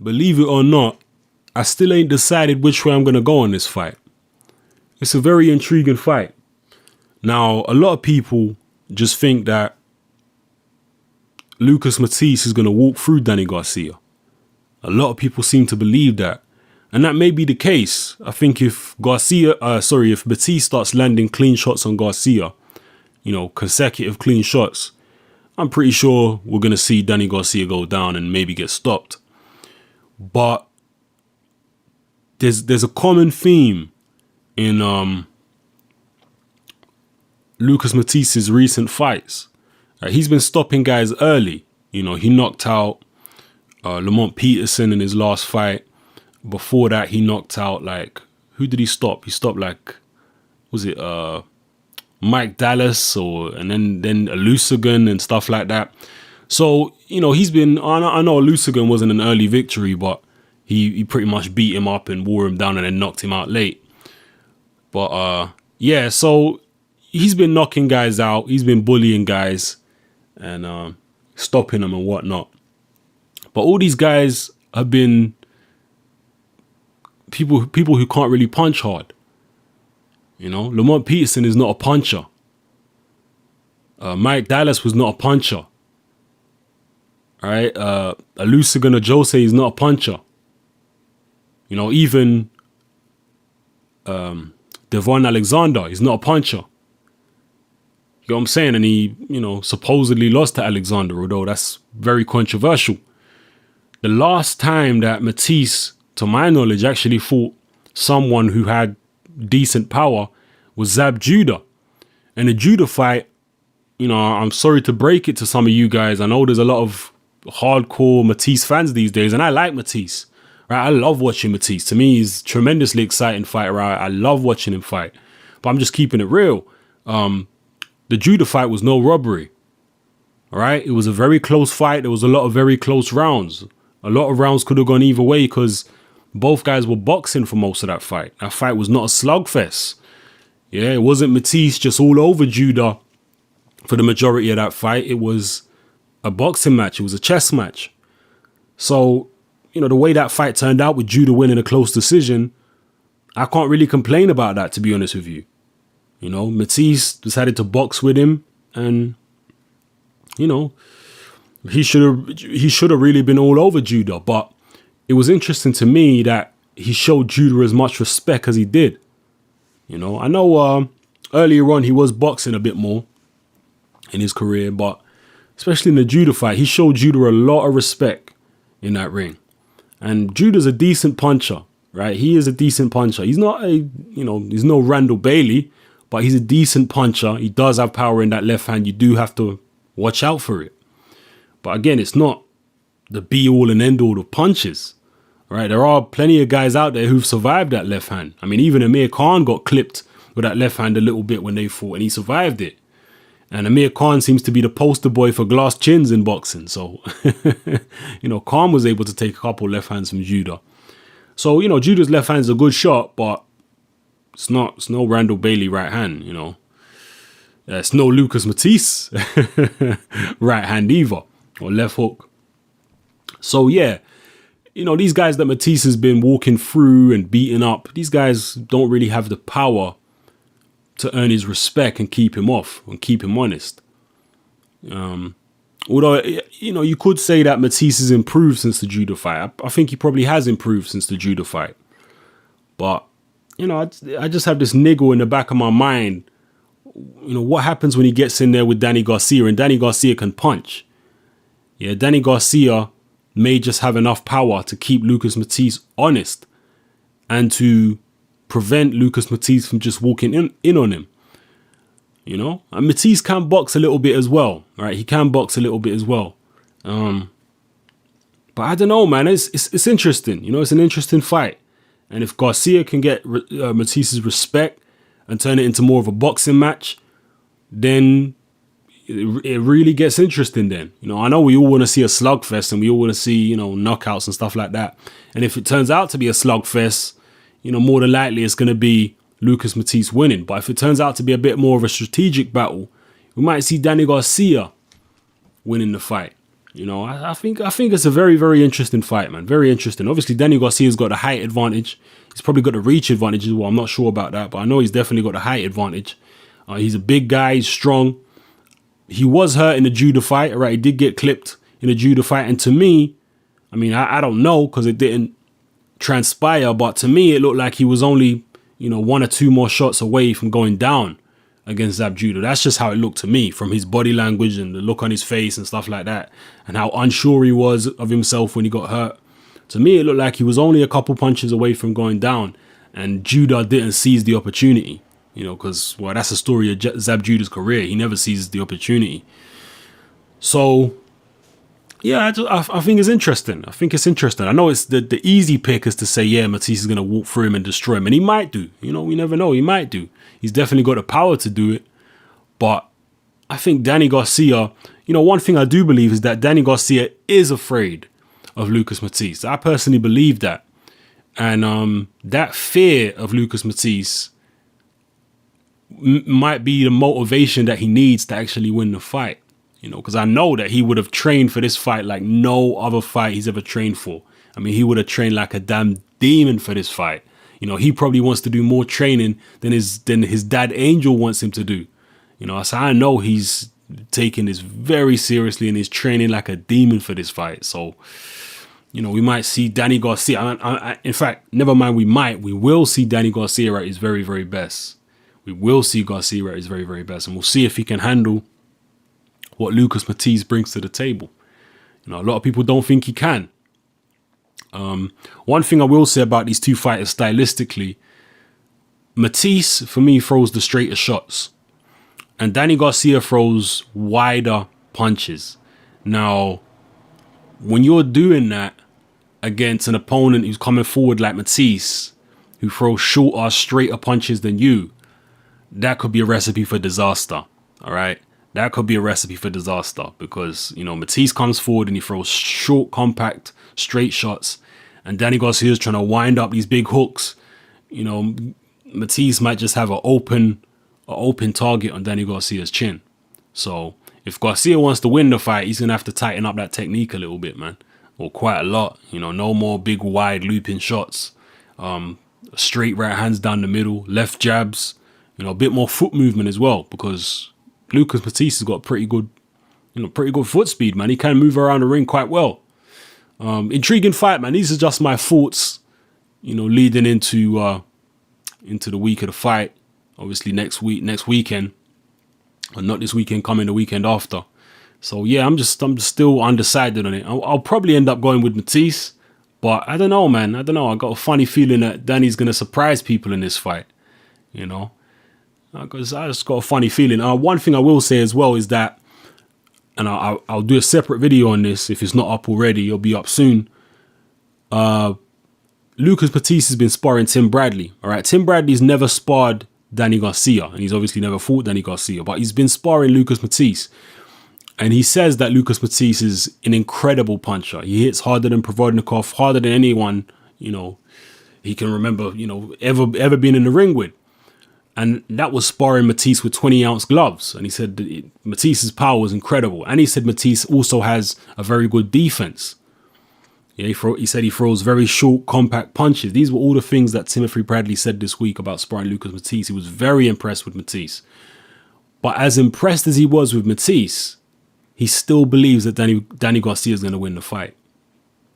believe it or not, I still ain't decided which way I'm going to go on this fight. It's a very intriguing fight. Now, a lot of people just think that Lucas Matthysse is going to walk through Danny Garcia. A lot of people seem to believe that. And that may be the case. I think if if Matthysse starts landing clean shots on Garcia, consecutive clean shots, I'm pretty sure we're going to see Danny Garcia go down and maybe get stopped. But there's a common theme in Lucas Matthysse' recent fights. He's been stopping guys early. He knocked out Lamont Peterson in his last fight. Before that, he knocked out, who did he stop? He stopped, was it Mike Dallas and then Alusagan and stuff like that. So, he's been, I know Alusagan wasn't an early victory, but he pretty much beat him up and wore him down and then knocked him out late. But, yeah, so he's been knocking guys out. He's been bullying guys and stopping them and whatnot. But all these guys have been people who can't really punch hard. Lamont Peterson is not a puncher. Mike Dallas was not a puncher. All right, Alusagan or Jose is not a puncher. Even Devon Alexander is not a puncher. You know what I'm saying? And he, supposedly lost to Alexander, although that's very controversial. The last time that Matthysse, to my knowledge, actually fought someone who had decent power was Zab Judah. And the Judah fight, I'm sorry to break it to some of you guys. I know there's a lot of hardcore Matthysse fans these days, and I like Matthysse. Right? I love watching Matthysse. To me, he's a tremendously exciting fighter. Right? I love watching him fight. But I'm just keeping it real. The Judah fight was no robbery. All right? It was a very close fight. There was a lot of very close rounds. A lot of rounds could have gone either way because both guys were boxing for most of that fight. That fight was not a slugfest. Yeah, it wasn't Matthysse just all over Judah for the majority of that fight. It was a boxing match. It was a chess match. So, the way that fight turned out with Judah winning a close decision, I can't really complain about that, to be honest with you. Matthysse decided to box with him and, he should have really been all over Judah. But it was interesting to me that he showed Judah as much respect as he did. I know earlier on he was boxing a bit more in his career, but especially in the Judah fight, he showed Judah a lot of respect in that ring. And Judah's a decent puncher, right? He is a decent puncher. He's not he's no Randall Bailey, but he's a decent puncher. He does have power in that left hand. You do have to watch out for it. But again, it's not the be-all and end-all of punches, right? There are plenty of guys out there who've survived that left hand. I mean, even Amir Khan got clipped with that left hand a little bit when they fought, and he survived it. And Amir Khan seems to be the poster boy for glass chins in boxing. So, Khan was able to take a couple left hands from Judah. So, Judah's left hand is a good shot, but it's no Randall Bailey right hand, It's no Lucas Matthysse right hand either, or left hook. So, yeah, these guys that Matthysse has been walking through and beating up, these guys don't really have the power to earn his respect and keep him off and keep him honest. Although, you could say that Matthysse has improved since the Judah fight. I think he probably has improved since the Judah fight. But, I just have this niggle in the back of my mind. What happens when he gets in there with Danny Garcia and Danny Garcia can punch? Yeah, Danny Garcia may just have enough power to keep Lucas Matthysse honest and to prevent Lucas Matthysse from just walking in on him. And Matthysse can box a little bit as well, right? He can box a little bit as well. But I don't know, man. It's interesting. It's an interesting fight. And if Garcia can get Mathisse's respect and turn it into more of a boxing match, then it really gets interesting then. I know we all want to see a slugfest and we all want to see, knockouts and stuff like that. And if it turns out to be a slugfest, more than likely it's going to be Lucas Matthysse winning. But if it turns out to be a bit more of a strategic battle, we might see Danny Garcia winning the fight. I think it's a very, very interesting fight, man. Very interesting. Obviously, Danny Garcia's got the height advantage. He's probably got the reach advantage as well. I'm not sure about that, but I know he's definitely got the height advantage. He's a big guy. He's strong. He was hurt in the judo fight, right? He did get clipped in the judo fight. And to me, I mean, I don't know because it didn't transpire, but to me, it looked like he was only, 1 or 2 more shots away from going down against Zab Judo. That's just how it looked to me from his body language and the look on his face and stuff like that, and how unsure he was of himself when he got hurt. To me, it looked like he was only a couple punches away from going down, and Judah didn't seize the opportunity, because, well, that's the story of Zab Judah's career. He never seizes the opportunity. So, yeah, I think it's interesting. I know it's the easy pick is to say, yeah, Matthysse is going to walk through him and destroy him. And he might do. We never know. He might do. He's definitely got the power to do it. But I think Danny Garcia, one thing I do believe is that Danny Garcia is afraid of Lucas Matthysse. I personally believe that. And that fear of Lucas Matthysse might be the motivation that he needs to actually win the fight. Because I know that he would have trained for this fight like no other fight he's ever trained for. I mean, he would have trained like a damn demon for this fight. He probably wants to do more training than his dad Angel wants him to do. So I know he's taking this very seriously and he's training like a demon for this fight. So, we might see Danny Garcia. In fact, never mind, we will see Danny Garcia at his very, very best. We will see Garcia at his very, very best. And we'll see if he can handle what Lucas Matthysse brings to the table. A lot of people don't think he can. One thing I will say about these two fighters stylistically, Matthysse, for me, throws the straighter shots. And Danny Garcia throws wider punches. Now, when you're doing that against an opponent who's coming forward like Matthysse, who throws shorter, straighter punches than you, that could be a recipe for disaster. All right? That could be a recipe for disaster because, Matthysse comes forward and he throws short, compact, straight shots. And Danny Garcia is trying to wind up these big hooks. Matthysse might just have an open target on Danny Garcia's chin. So if Garcia wants to win the fight, he's going to have to tighten up that technique a little bit, man. Or quite a lot. No more big, wide looping shots. Straight right hands down the middle, left jabs. A bit more foot movement as well because Lucas Matthysse has got pretty good foot speed, man. He can move around the ring quite well. Intriguing fight, man. These are just my thoughts, leading into the week of the fight. Obviously next weekend, or not this weekend, coming the weekend after. So yeah, I'm still undecided on it. I'll probably end up going with Matthysse, but I don't know, man. I don't know. I got a funny feeling that Danny's gonna surprise people in this fight. Because I just got a funny feeling. One thing I will say as well is that, and I'll do a separate video on this if it's not up already. It'll be up soon. Lucas Matthysse has been sparring Tim Bradley. All right, Tim Bradley's never sparred Danny Garcia, and he's obviously never fought Danny Garcia, but he's been sparring Lucas Matthysse. And he says that Lucas Matthysse is an incredible puncher. He hits harder than Provodnikov, harder than anyone, he can remember, ever been in the ring with. And that was sparring Matthysse with 20-ounce gloves. And he said that Matthyisse's power was incredible. And he said Matthysse also has a very good defense. Yeah, he said he throws very short, compact punches. These were all the things that Timothy Bradley said this week about sparring Lucas Matthysse. He was very impressed with Matthysse. But as impressed as he was with Matthysse, he still believes that Danny Garcia is going to win the fight.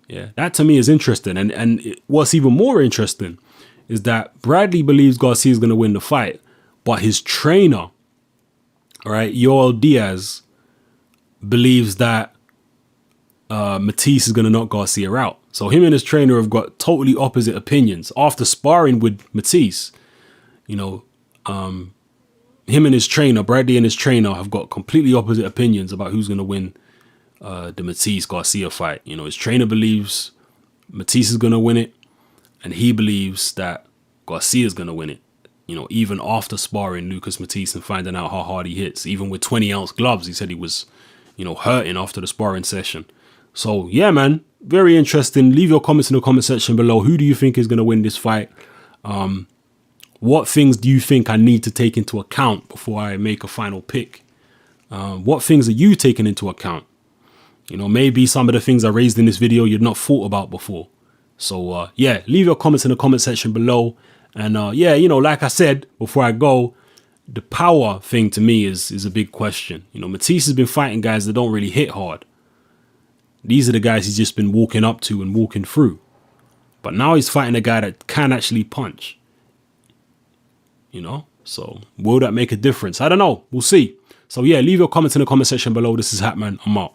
Yeah, that to me is interesting. And what's even more interesting is that Bradley believes Garcia is going to win the fight, but his trainer, all right, Yoel Diaz, believes that Matthysse is going to knock Garcia out. So him and his trainer have got totally opposite opinions. After sparring with Matthysse, him and his trainer, Bradley and his trainer, have got completely opposite opinions about who's going to win the Matthysse-Garcia fight. His trainer believes Matthysse is going to win it, and he believes that Garcia is going to win it, even after sparring Lucas Matthysse and finding out how hard he hits. Even with 20-ounce gloves, he said he was, hurting after the sparring session. So, yeah, man, very interesting. Leave your comments in the comment section below. Who do you think is going to win this fight? What things do you think I need to take into account before I make a final pick? What things are you taking into account? You know, maybe some of the things I raised in this video you'd not thought about before. So, yeah, leave your comments in the comment section below. And, yeah, you know, like I said, before I go, the power thing to me is a big question. You know, Matthysse has been fighting guys that don't really hit hard. These are the guys he's just been walking up to and walking through. But now he's fighting a guy that can actually punch. You know, so will that make a difference? I don't know. We'll see. So, yeah, leave your comments in the comment section below. This is Hatman. I'm out.